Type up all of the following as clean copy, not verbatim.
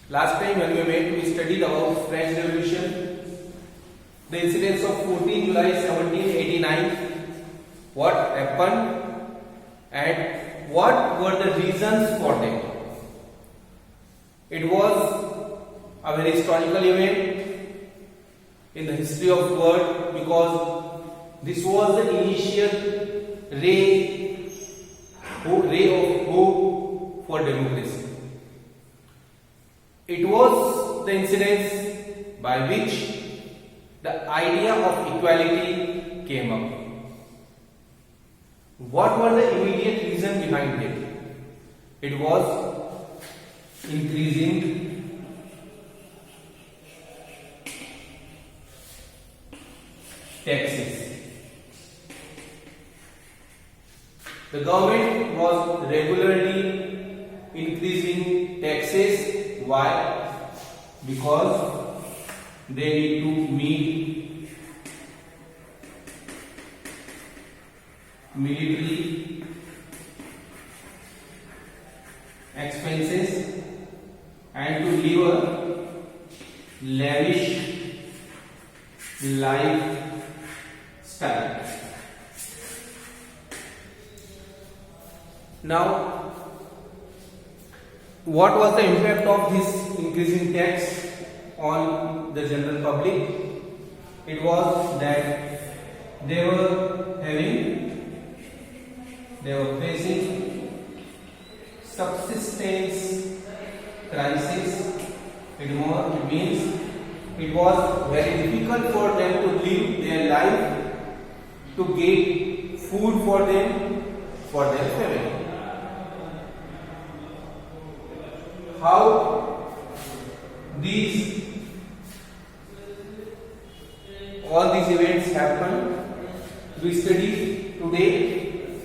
Last time when we met, we studied about French Revolution, the incidents of 14 July 1789, what happened and what were the reasons for them. It was a very historical event in the history of the world because this was the initial ray of hope for democracy. It was the incidents by which the idea of equality came up. What were the immediate reasons behind it? It was increasing taxes. The government was regularly increasing taxes. Why? Because they need to meet military expenses and to live a lavish lifestyle. Now, what was the impact of this increasing tax on the general public? It was that they were facing subsistence crisis. It means it was very difficult for them to live their life, to get food for them, for their family. How all these events happen, we study today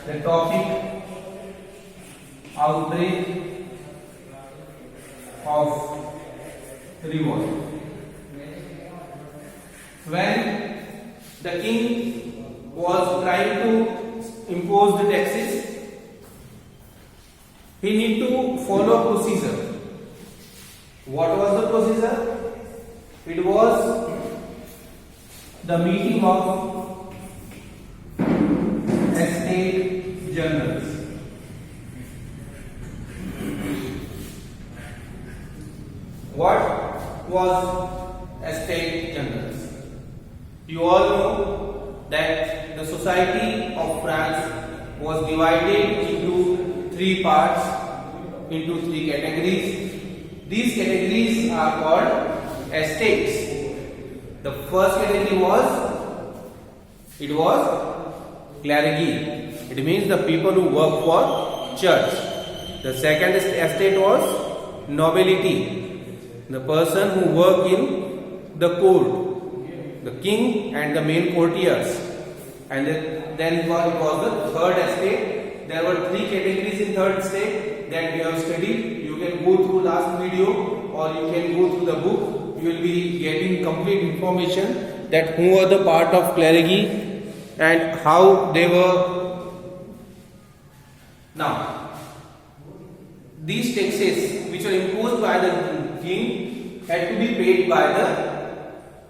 the topic outbreak of revolt. When the king was trying to impose the taxes, he need to follow procedure. What was the procedure? It was the meeting of estate generals. What was estate generals? You all know that the society of France was divided into three parts, into three categories. These categories are called estates. The first category was clergy. It means the people who work for church. The second estate was nobility, the person who work in the court, the king and the main courtiers. And then it was the third estate. There were three categories in third estate that we have studied. You can go through last video or you can go through the book. You will be getting complete information that who were the part of clergy and how they were. Now, these taxes which were imposed by the king had to be paid by the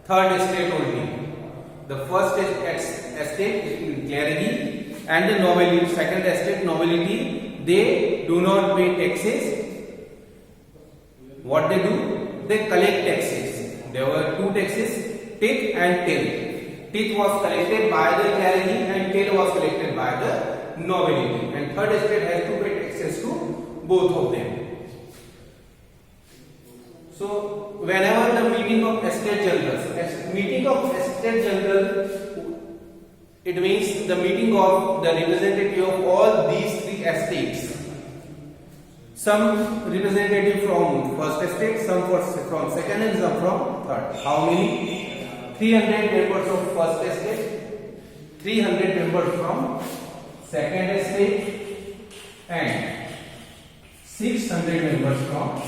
third estate only. The first estate, clergy, and the nobility, second estate, nobility, they do not pay taxes. What they do? They collect taxes. There were two taxes, tithe and tail. Tithe was collected by the clergy and tail was collected by the nobility. And third estate has to pay taxes to both of them. So, whenever the meeting of estate general, it means the meeting of the representative of all these three estates. Some representative from first estate, some from second and some from third. How many? 300 members of first estate, 300 members from second estate and 600 members from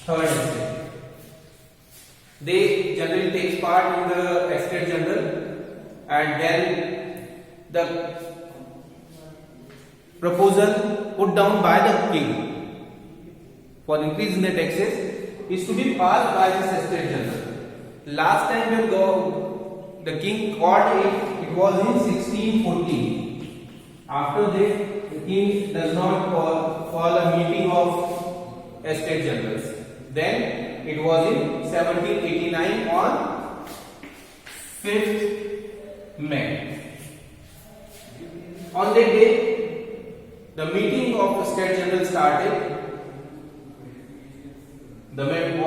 third estate. They generally take part in the estate general and then the proposal put down by the king. for increase in the taxes is to be passed by the Estate General. Last time when the king called it was in 1614. After that, the king does not call a meeting of Estate Generals. Then it was in 1789 on 5th May. On that day, the meeting of the Estate General started.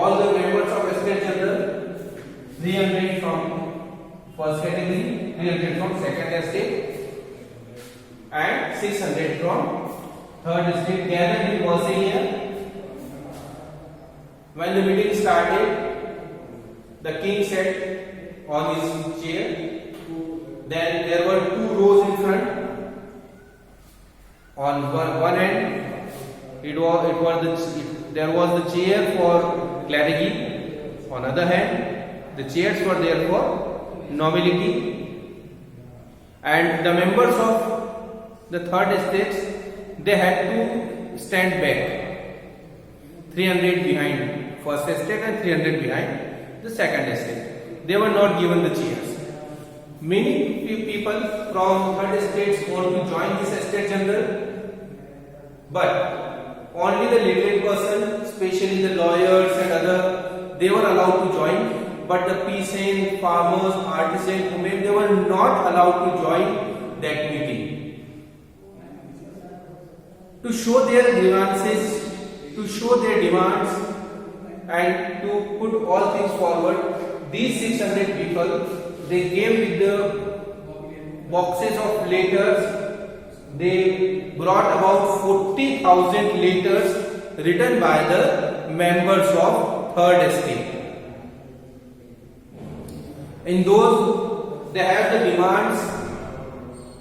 All the members of Estate General, 300 from first category, 300 from second estate, and 600 from third estate gathered in Versailles. When the meeting started, the king sat on his chair. Then there were two rows in front. On one end, there was the chair for clergy. On other hand, the chairs were there for nobility. And the members of the third estates, they had to stand back, 300 behind first estate and 300 behind the second estate. They were not given the chairs. Many people from third estates want to join this Estate General, but only the literate person, especially the lawyers and other, they were allowed to join. But the peasants, farmers, artisans, women, they were not allowed to join that meeting. To show their grievances, to show their demands, and to put all things forward, these 600 people, they came with the boxes of letters. They brought about 40,000 letters written by the members of third estate. In those, they have the demands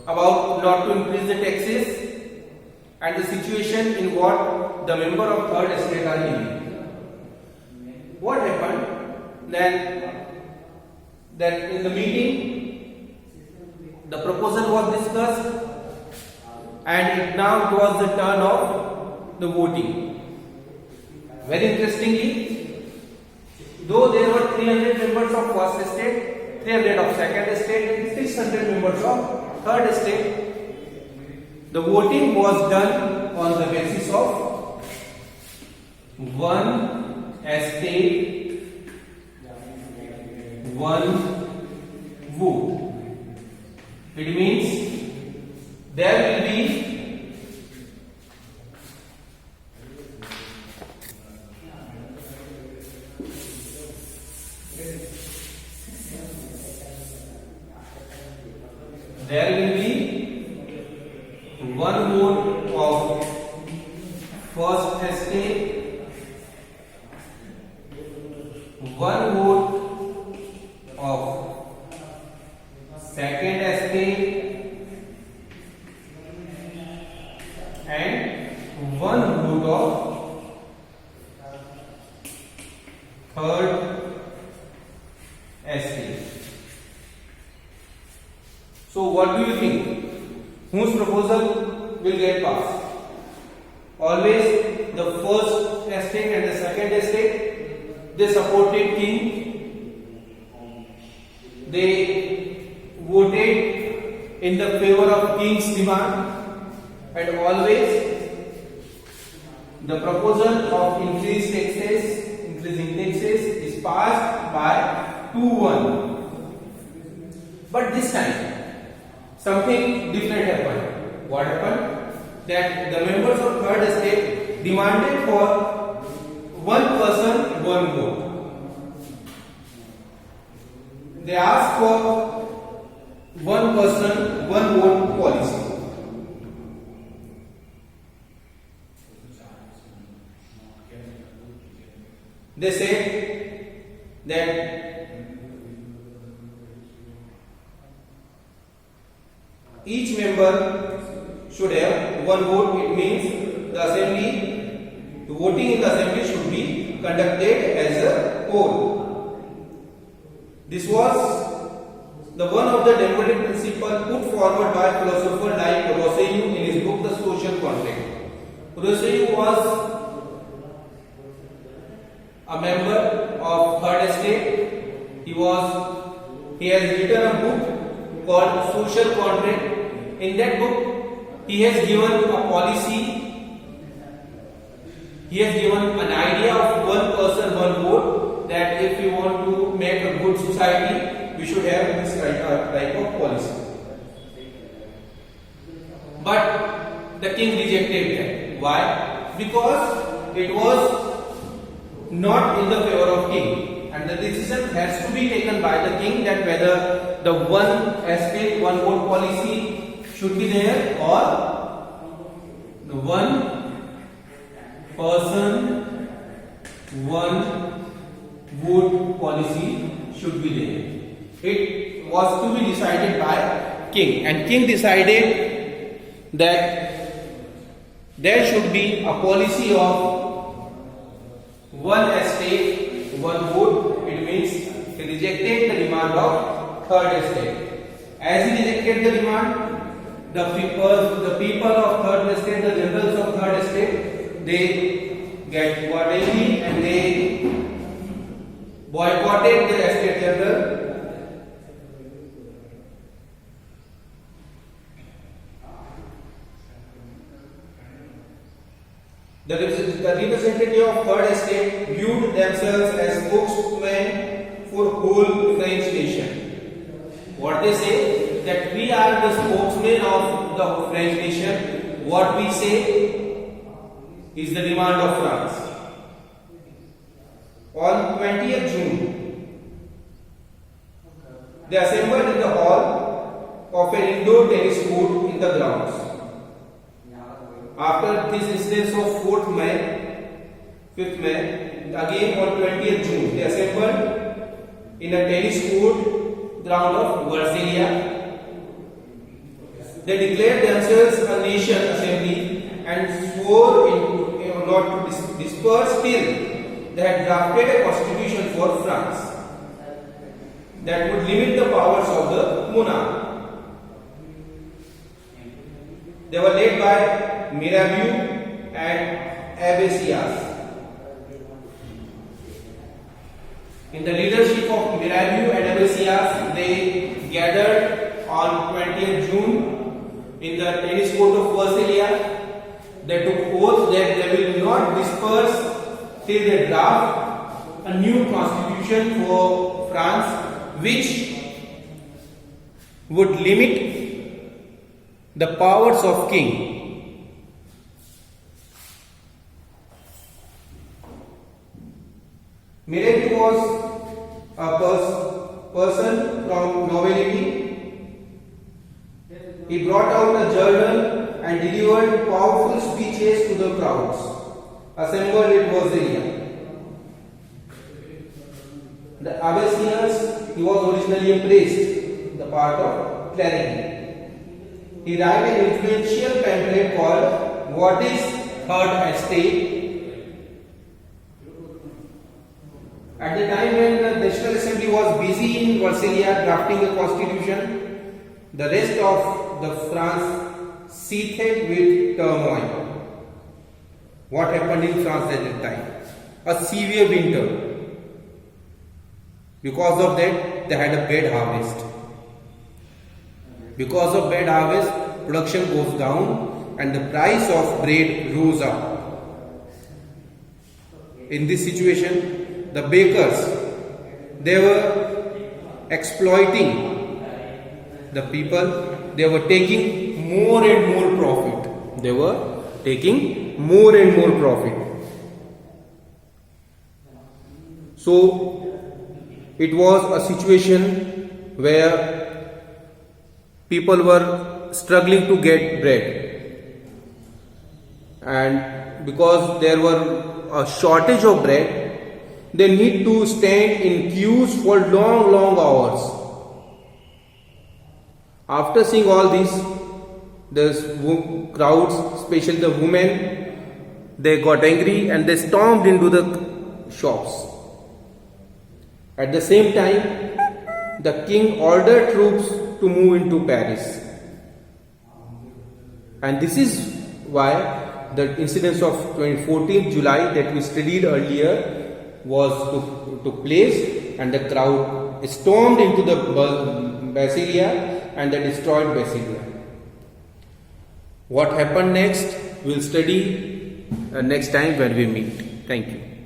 about not to increase the taxes and the situation in what the member of third estate are living. What happened? Then that in the meeting, the proposal was discussed, and now it was the turn of the voting. Very interestingly, though there were 300 members of first estate, 300 of second estate, and 600 members of third estate, the voting was done on the basis of one estate, one vote. It means there will be one vote of first estate, one vote of second estate, and one vote of third estate. So what do you think? Whose proposal will get passed? Always the first estate and the second estate, they supported king. They voted in the favor of king's demand, and always the proposal of increasing taxes is passed by 2-1. But this time something different happened. What happened? That the members of third estate demanded for one person, one vote. They asked for one person, one vote policy. They said that each member should have one vote. It means the voting in the assembly should be conducted as a poll. This was the one of the democratic principles put forward by philosophers like Rousseau in his book The Social Contract. Rousseau was a member of Third Estate. He has written a book called Social Contract. In that book, he has given a policy. He has given an idea of one person, one vote, that if we want to make a good society, we should have this type of policy. But the king rejected that. Why? Because it was not in the favor of king, and the decision has to be taken by the king that whether the one estate, one vote policy should be there, or the one person, one vote policy should be there. It was to be decided by king, and king decided that there should be a policy of one estate, one vote. It means he rejected the demand of Third Estate. As he rejected the demand, the people of Third Estate, the generals of Third Estate, they got angry and they boycotted the estate general. The representative of Third Estate viewed themselves as spokesmen for whole French nation. What they say, that we are the spokesmen of the French nation. What we say is the demand of France. On 20th June, they assembled in the hall of an indoor tennis court in the grounds. After this instance of 5th May, again on 20th June, they assembled in a tennis court ground of Versailles. They declared themselves a nation assembly and swore not to disperse till they had drafted a constitution for France that would limit the powers of the monarch. They were led by Mirabeau and Abessias. In the leadership of Mirabeau and Abessias, they gathered on 20th June in the tennis court of Versailles. They took oath that they will not disperse till they draft a new constitution for France, which would limit the powers of king. Mirabeau was a person from nobility. He brought out a journal and delivered powerful speeches to the crowds assembled at Versailles. The Abessias, he was originally impressed the part of clarity. He wrote an influential pamphlet called "What is Third Estate?" At the time when the National Assembly was busy in Versailles drafting a constitution, the rest of the France seethed with turmoil. What happened in France at that time? A severe winter. Because of that, they had a bad harvest. Because of bad harvest, production goes down and the price of bread rose up. In this situation, the bakers, they were exploiting the people. They were taking more and more profit. They were taking more and more profit. So it was a situation where people were struggling to get bread, and because there were a shortage of bread, they need to stand in queues for long hours. After seeing all this, the crowds, especially the women, they got angry and they stormed into the shops. At the same time, the king ordered troops to move into Paris. And this is why the incidents of 14th July that we studied earlier, took place, and the crowd stormed into the Basilia and they destroyed Basilia. What happened next, we'll study next time when we meet. Thank you.